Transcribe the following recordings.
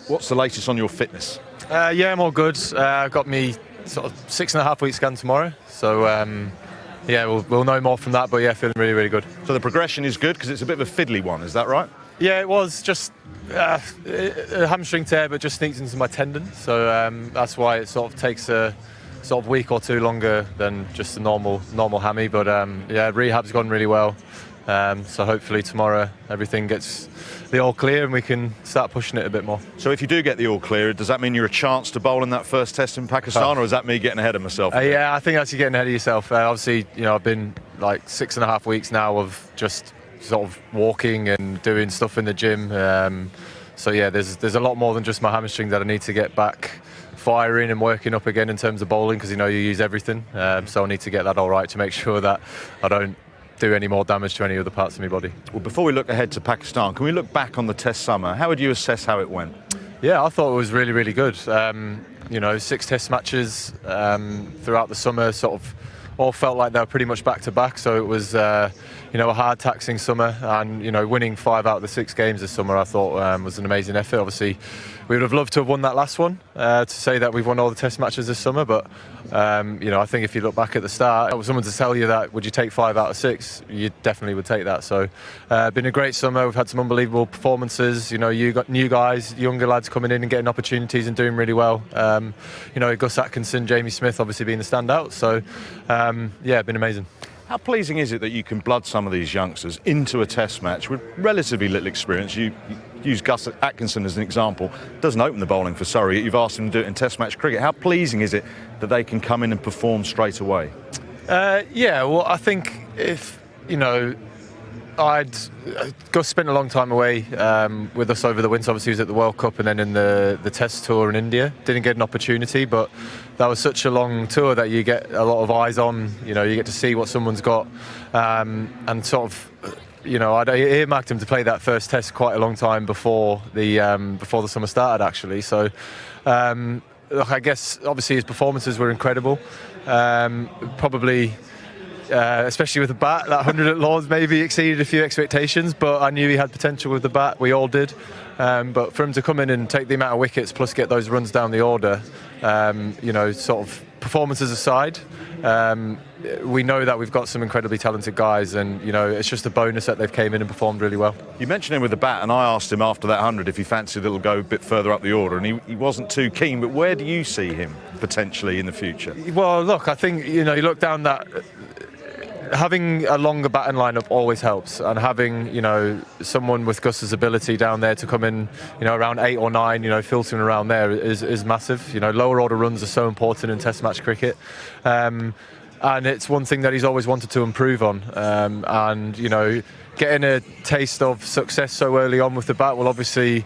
What's the latest on your fitness? Yeah, I'm all good. I've got me sort of 6.5 week scan tomorrow. So, yeah, we'll know more from that. But yeah, feeling really, really good. So the progression is good because it's a bit of a fiddly one, is that right? Yeah, it was just a hamstring tear, but just sneaks into my tendon. So that's why it sort of takes a sort of week or two longer than just a normal hammy. But yeah, rehab's gone really well. So hopefully tomorrow everything gets the all clear and we can start pushing it a bit more. So if you do get the all clear, does that mean you're a chance to bowl in that first test in Pakistan, or is that me getting ahead of myself? Yeah, I think that's you getting ahead of yourself. Obviously, I've been like 6.5 weeks now of just sort of walking and doing stuff in the gym. So yeah, there's a lot more than just my hamstring that I need to get back firing and working up again in terms of bowling, because you use everything. So I need to get that all right to make sure that I don't do any more damage to any other parts of my body. Well, before we look ahead to Pakistan, can we look back on the test summer? How would you assess how it went? Yeah, I thought it was really, really good. 6 test matches throughout the summer, sort of all felt like they were pretty much back to back. So it was, a hard taxing summer, and winning 5 out of the 6 games this summer, I thought was an amazing effort. Obviously, we would have loved to have won that last one to say that we've won all the test matches this summer. But I think if you look back at the start, someone to tell you that would you take 5 out of 6, you definitely would take that. So been a great summer. We've had some unbelievable performances. You got new guys, younger lads coming in and getting opportunities and doing really well. Gus Atkinson, Jamie Smith obviously being the standout. So yeah, been amazing. How pleasing is it that you can blood some of these youngsters into a test match with relatively little experience? You use Gus Atkinson as an example. Doesn't open the bowling for Surrey. You've asked him to do it in test match cricket. How pleasing is it that they can come in and perform straight away? Yeah, well, I think if, Gus spent a long time away with us over the winter. Obviously, he was at the World Cup and then in the Test tour in India. Didn't get an opportunity, but that was such a long tour that you get a lot of eyes on. You get to see what someone's got, and sort of. I'd earmarked him to play that first test quite a long time before the summer started, actually. So, I guess obviously his performances were incredible. Probably. Especially with the bat, that 100 at Lords maybe exceeded a few expectations, but I knew he had potential with the bat. We all did. But for him to come in and take the amount of wickets plus get those runs down the order, sort of performances aside, we know that we've got some incredibly talented guys, and it's just a bonus that they've came in and performed really well. You mentioned him with the bat, and I asked him after that 100 if he fancied it'll go a bit further up the order, and he wasn't too keen. But where do you see him potentially in the future? Well, look, I think you look down that. Having a longer batting lineup always helps, and having someone with Gus's ability down there to come in around 8 or 9 filtering around there is massive. Lower order runs are so important in Test match cricket, and it's one thing that he's always wanted to improve on, and getting a taste of success so early on with the bat will obviously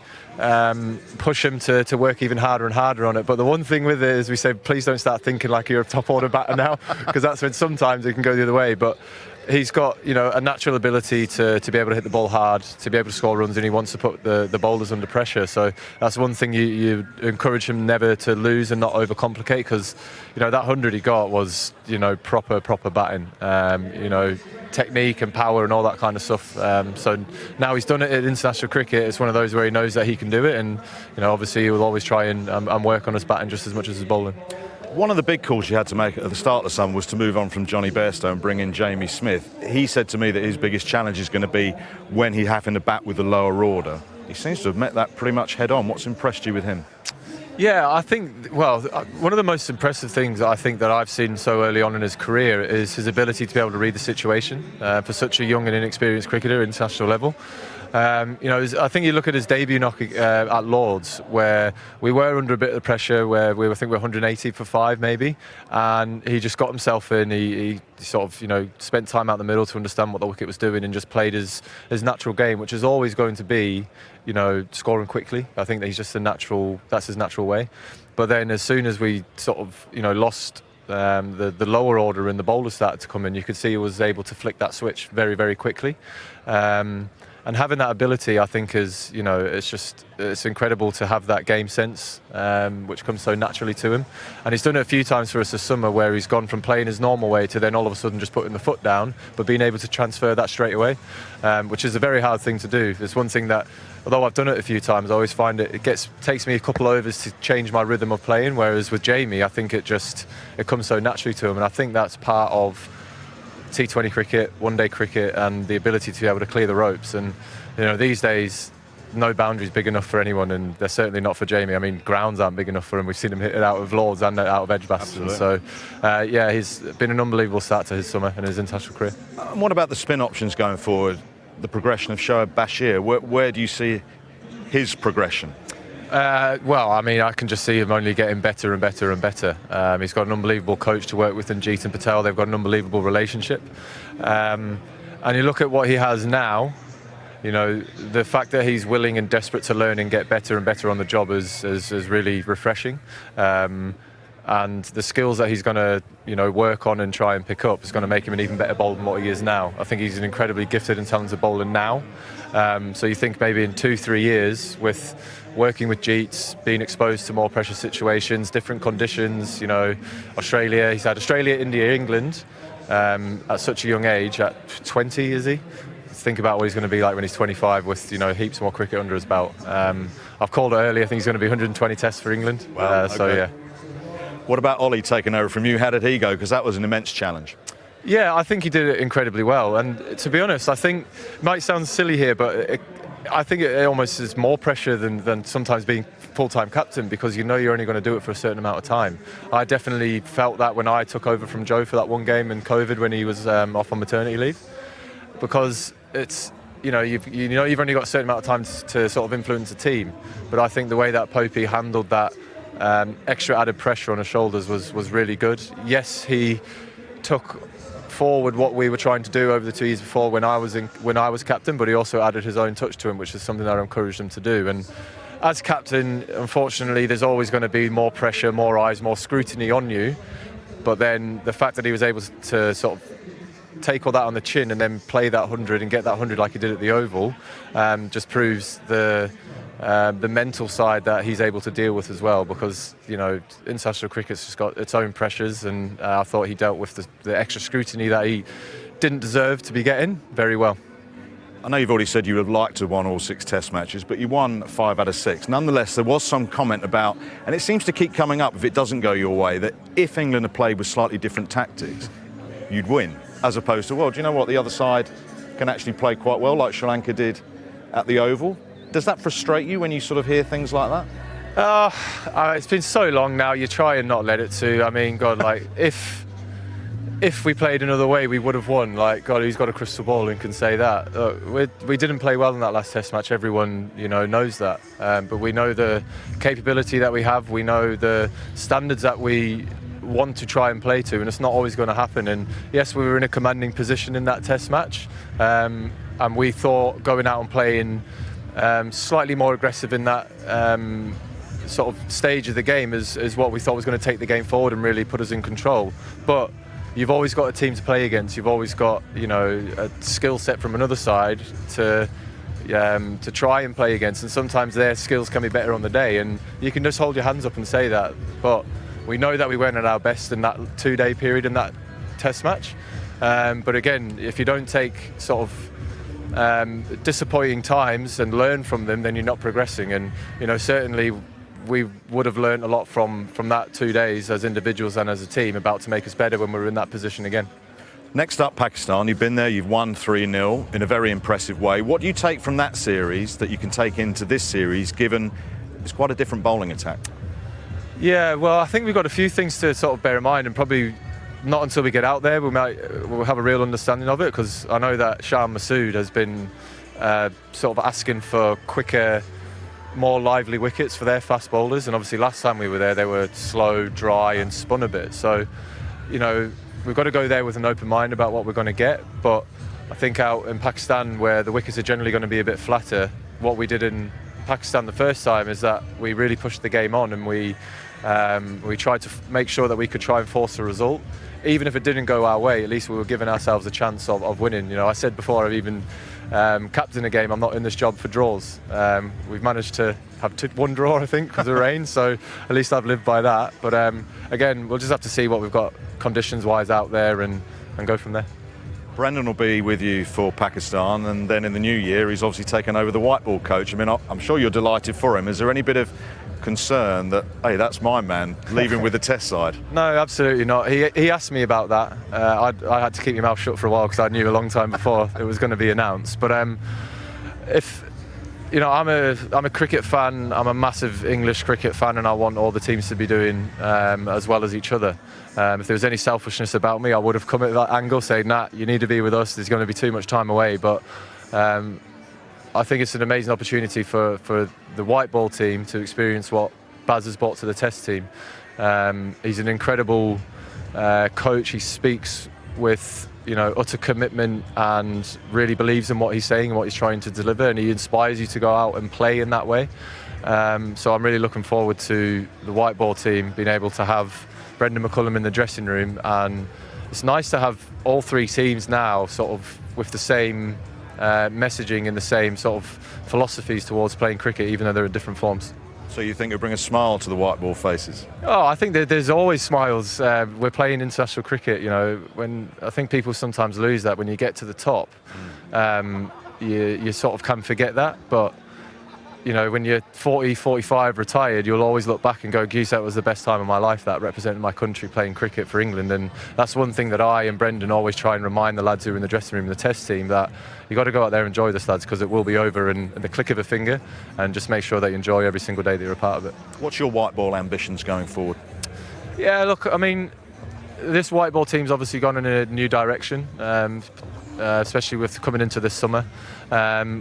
push him to work even harder and harder on it. But the one thing with it is we say, please don't start thinking like you're a top order batter now, because that's when sometimes it can go the other way. But he's got a natural ability to be able to hit the ball hard, to be able to score runs, and he wants to put the bowlers under pressure. So that's one thing you encourage him never to lose and not overcomplicate, because that 100 he got was proper batting, technique and power and all that kind of stuff. So now he's done it in international cricket. It's one of those where he knows that he can do it, and obviously he will always try and work on his batting just as much as his bowling. One of the big calls you had to make at the start of the summer was to move on from Johnny Bairstow and bring in Jamie Smith. He said to me that his biggest challenge is going to be when he's having to bat with the lower order. He seems to have met that pretty much head on. What's impressed you with him? Yeah, I think, one of the most impressive things I think that I've seen so early on in his career is his ability to be able to read the situation for such a young and inexperienced cricketer at international level. I think you look at his debut knock at Lords, where we were under a bit of pressure, where I think we were 180 for 5 maybe, and he just got himself in. He sort of spent time out in the middle to understand what the wicket was doing, and just played his natural game, which is always going to be scoring quickly. I think that he's just that's his natural way. But then as soon as we sort of lost the lower order and the bowlers started to come in, you could see he was able to flick that switch very, very quickly. And having that ability, I think, is, it's incredible to have that game sense, which comes so naturally to him. And he's done it a few times for us this summer, where he's gone from playing his normal way to then all of a sudden just putting the foot down, but being able to transfer that straight away, which is a very hard thing to do. It's one thing that, although I've done it a few times, I always find it takes me a couple overs to change my rhythm of playing. Whereas with Jamie, I think it comes so naturally to him, and I think that's part of T20 cricket, one-day cricket, and the ability to be able to clear the ropes. And these days, no boundaries big enough for anyone, and they're certainly not for Jamie. I mean, grounds aren't big enough for him. We've seen him hit it out of Lords and out of Edgbaston. So, he's been an unbelievable start to his summer and his international career. And what about the spin options going forward? The progression of Shoaib Bashir. Where do you see his progression? Well, I mean, I can just see him only getting better and better and better. He's got an unbelievable coach to work with in Jeetan Patel. They've got an unbelievable relationship. And you look at what he has now, the fact that he's willing and desperate to learn and get better and better on the job is really refreshing. And the skills that he's going to, work on and try and pick up is going to make him an even better bowler than what he is now. I think he's an incredibly gifted and talented bowler now. So you think maybe in 2-3 years, with working with Jeets, being exposed to more pressure situations, different conditions, Australia, he's had Australia, India, England at such a young age, at 20, is he? Think about what he's going to be like when he's 25 with, heaps more cricket under his belt. I've called it earlier, I think he's going to be 120 tests for England. Wow, okay. So, yeah. What about Ollie taking over from you? How did he go? Because that was an immense challenge. Yeah, I think he did it incredibly well. And to be honest, I think it might sound silly here, but I think it almost is more pressure than sometimes being full-time captain, because you're only going to do it for a certain amount of time. I definitely felt that when I took over from Joe for that one game in COVID when he was off on maternity leave, because it's you've only got a certain amount of time to sort of influence a team. But I think the way that Popey handled that extra added pressure on his shoulders was really good. Yes, he took forward what we were trying to do over the 2 years before when I was captain, but he also added his own touch to him, which is something that I encouraged him to do. And as captain, unfortunately, there's always going to be more pressure, more eyes, more scrutiny on you. But then the fact that he was able to sort of take all that on the chin and then play that 100 and get that 100 like he did at the Oval just proves the mental side that he's able to deal with as well, because international cricket's just got its own pressures, and I thought he dealt with the extra scrutiny that he didn't deserve to be getting very well. I know you've already said you would have liked to have won all 6 test matches, but you won 5 out of 6. Nonetheless, there was some comment about, and it seems to keep coming up if it doesn't go your way, that if England had played with slightly different tactics, you'd win, as opposed to, well, do you know what, the other side can actually play quite well, like Sri Lanka did at the Oval. Does that frustrate you when you sort of hear things like that? It's been so long now, you try and not let it to. I mean, God, like, if we played another way, we would have won. Like, God, who's got a crystal ball and can say that? We didn't play well in that last test match. Everyone, knows that. But we know the capability that we have. We know the standards that we want to try and play to, and it's not always going to happen. And yes, we were in a commanding position in that test match. And we thought going out and playing slightly more aggressive in that sort of stage of the game is what we thought was going to take the game forward and really put us in control. But you've always got a team to play against. You've always got a skill set from another side to try and play against, and sometimes their skills can be better on the day, and you can just hold your hands up and say that. But we know that we weren't at our best in that 2-day period in that test match. But again, if you don't take sort of disappointing times and learn from them, then you're not progressing. And certainly we would have learned a lot from that 2 days as individuals and as a team about to make us better when we were in that position again. Next up, Pakistan. You've been there, you've won 3-0 in a very impressive way. What do you take from that series that you can take into this series, given it's quite a different bowling attack? Yeah, well, I think we've got a few things to sort of bear in mind, and probably not until we get out there we'll have a real understanding of it, because I know that Shah Masood has been sort of asking for quicker, more lively wickets for their fast bowlers, and obviously last time we were there they were slow, dry and spun a bit. So we've got to go there with an open mind about what we're going to get. But I think out in Pakistan, where the wickets are generally going to be a bit flatter, what we did in Pakistan the first time is that we really pushed the game on, and we tried to make sure that we could try and force a result. Even if it didn't go our way, at least we were giving ourselves a chance of winning. I said before, I've even captain a game, I'm not in this job for draws. We've managed to have one draw, I think, because of rain, so at least I've lived by that. But again, we'll just have to see what we've got conditions-wise out there and go from there. Brendan will be with you for Pakistan, and then in the new year he's obviously taken over the white ball coach. I mean, I'm sure you're delighted for him. Is there any bit of concern that, hey, that's my man leaving with the test side? No, absolutely not. He asked me about that. I had to keep my mouth shut for a while because I knew a long time before it was going to be announced. But if you know, I'm a cricket fan. I'm a massive English cricket fan, and I want all the teams to be doing as well as each other. If there was any selfishness about me, I would have come at that angle, saying, "Nah, you need to be with us. There's going to be too much time away." But I think it's an amazing opportunity for the white ball team to experience what Baz has brought to the Test team. He's an incredible coach. He speaks with utter commitment and really believes in what he's saying and what he's trying to deliver, and he inspires you to go out and play in that way. So I'm really looking forward to the white ball team being able to have Brendan McCullum in the dressing room, and it's nice to have all three teams now sort of with the same messaging and the same sort of philosophies towards playing cricket, even though they're in different forms. So you think it'll bring a smile to the white ball faces? Oh, I think that there's always smiles. We're playing international cricket, when I think people sometimes lose that when you get to the top. You sort of can forget that, but when you're 40, 45, retired, you'll always look back and go, geez, that was the best time of my life, that represented my country playing cricket for England. And that's one thing that I and Brendan always try and remind the lads who are in the dressing room and the Test team, that you've got to go out there and enjoy this, lads, because it will be over in the click of a finger, and just make sure that you enjoy every single day that you're a part of it. What's your white ball ambitions going forward? Yeah, look, I mean, this white ball team's obviously gone in a new direction, especially with coming into this summer.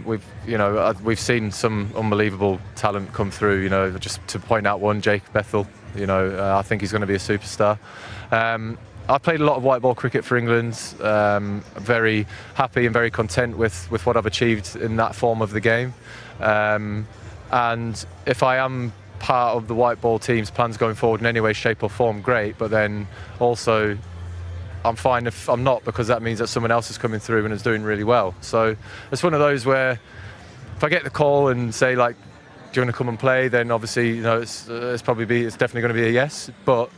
We've seen some unbelievable talent come through. Just to point out one, Jake Bethel. I think he's going to be a superstar. I've played a lot of white ball cricket for England. Very happy and very content with what I've achieved in that form of the game. And if I am part of the white ball team's plans going forward in any way, shape or form, great. But then also, I'm fine if I'm not, because that means that someone else is coming through and is doing really well. So it's one of those where if I get the call and say, like, do you want to come and play, then obviously it's definitely going to be a yes. But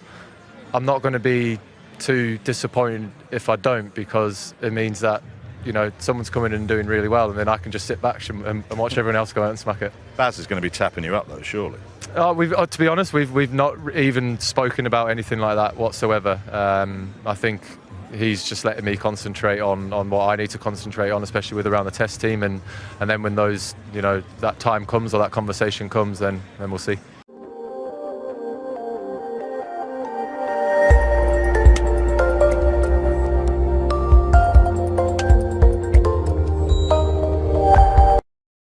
I'm not going to be too disappointed if I don't, because it means that someone's coming in and doing really well, and then I can just sit back and watch everyone else go out and smack it. Baz is going to be tapping you up though, surely. To be honest, we've not even spoken about anything like that whatsoever. I think he's just letting me concentrate on what I need to concentrate on, especially with around the Test team, and then when that time comes or that conversation comes, then we'll see.